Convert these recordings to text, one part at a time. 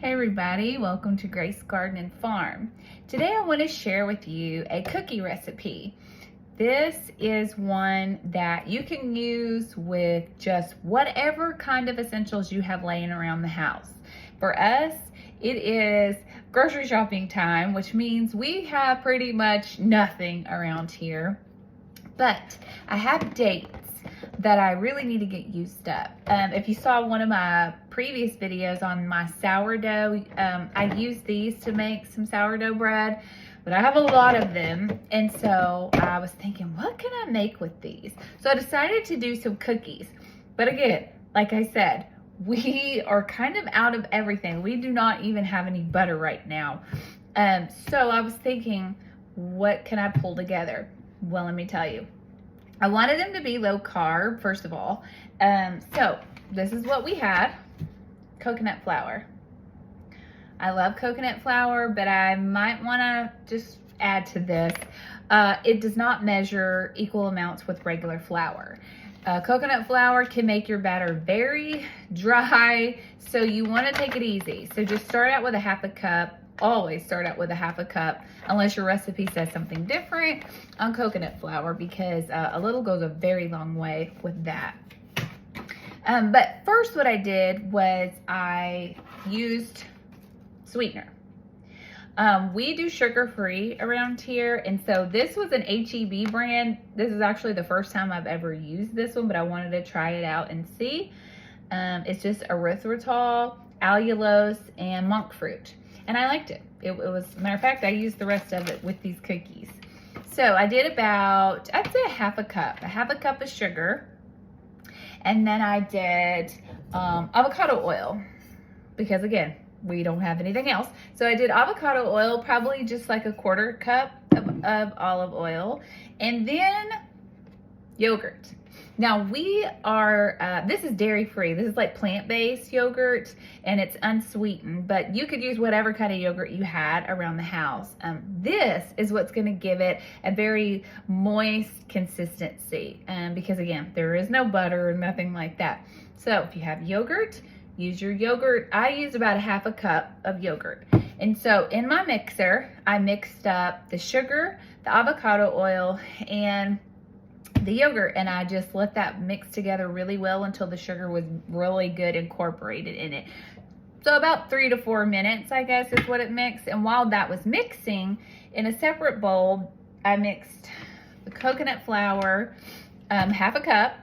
Hey everybody, welcome to Grace Garden and Farm. Today I want to share with you a cookie recipe. This is one that you can use with just whatever kind of essentials you have laying around the house. For us, it is grocery shopping time, which means we have pretty much nothing around here. But I have dates that I really need to get used up. If you saw one of my previous videos on my sourdough, I use these to make some sourdough bread, but I have a lot of them. And so I was thinking, what can I make with these? So I decided to do some cookies. But again, like I said, we are kind of out of everything. We do not even have any butter right now. So I was thinking, what can I pull together? Well, let me tell you. I wanted them to be low carb, first of all. So this is what we had. Coconut flour. I love coconut flour, but I might want to just add to this. It does not measure equal amounts with regular flour. Coconut flour can make your batter very dry, so you want to take it easy. So just start out with a half a cup. Always start out with a half a cup unless your recipe says something different on coconut flour, because a little goes a very long way with that. But first what I did was I used sweetener. We do sugar-free around here, and so this was an HEB brand. This is actually the first time I've ever used this one, but I wanted to try it out and see. It's just erythritol, allulose, and monk fruit. And I liked it. It was, matter of fact, I used the rest of it with these cookies. So I did about, I'd say a half a cup of sugar. And then I did avocado oil, because again, we don't have anything else. So I did avocado oil, probably just like a quarter cup of olive oil, and then yogurt. Now we are, this is dairy free. This is like plant-based yogurt, and it's unsweetened, but you could use whatever kind of yogurt you had around the house. This is what's gonna give it a very moist consistency, because again, there is no butter or nothing like that. So if you have yogurt, use your yogurt. I used about a half a cup of yogurt. And so in my mixer, I mixed up the sugar, the avocado oil, and the yogurt, and I just let that mix together really well until the sugar was really good incorporated in it. So about 3 to 4 minutes, I guess, is what it mixed. And while that was mixing, in a separate bowl, I mixed the coconut flour, half a cup,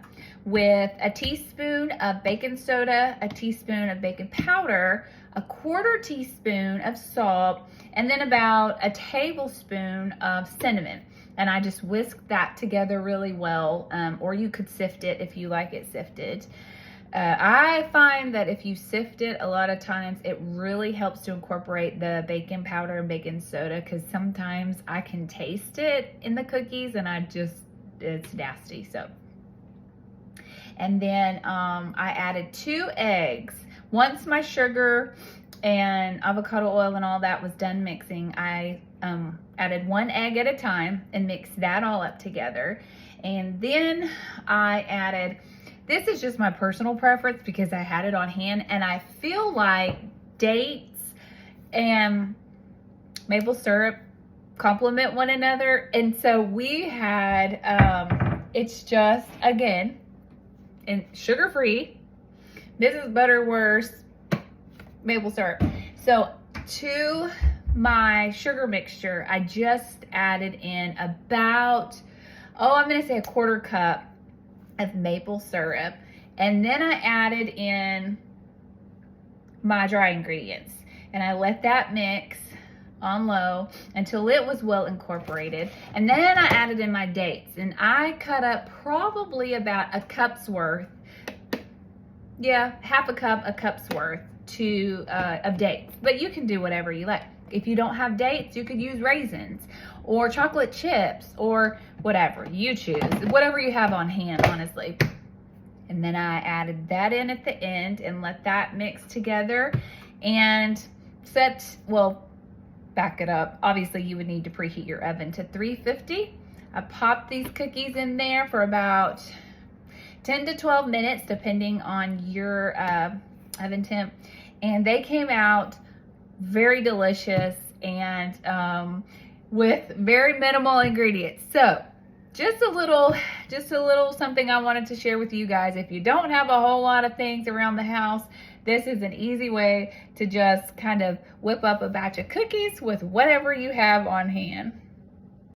with a teaspoon of baking soda, a teaspoon of baking powder, a quarter teaspoon of salt, and then about a tablespoon of cinnamon. And I just whisked that together really well, or you could sift it if you like it sifted. I find that if you sift it, a lot of times it really helps to incorporate the baking powder and baking soda, because sometimes I can taste it in the cookies and it's nasty. So, and then I added 2 eggs. Once my sugar and avocado oil and all that was done mixing, I added 1 egg at a time and mixed that all up together. And then I added, this is just my personal preference because I had it on hand, and I feel like dates and maple syrup complement one another. And so we had, it's just, again, and sugar-free. This is Butterworth's maple syrup. So to my sugar mixture, I just added in about, I'm gonna say a quarter cup of maple syrup. And then I added in my dry ingredients, and I let that mix on low until it was well incorporated. And then I added in my dates, and I cut up probably about a cup's worth, half a cup's worth of dates. But you can do whatever you like. If you don't have dates, you could use raisins or chocolate chips or whatever you choose, whatever you have on hand, honestly. And then I added that in at the end and let that mix together and back it up. Obviously, you would need to preheat your oven to 350. I popped these cookies in there for about 10 to 12 minutes, depending on your oven temp. And they came out very delicious, and with very minimal ingredients. So just a little something I wanted to share with you guys. If you don't have a whole lot of things around the house, this is an easy way to just kind of whip up a batch of cookies with whatever you have on hand.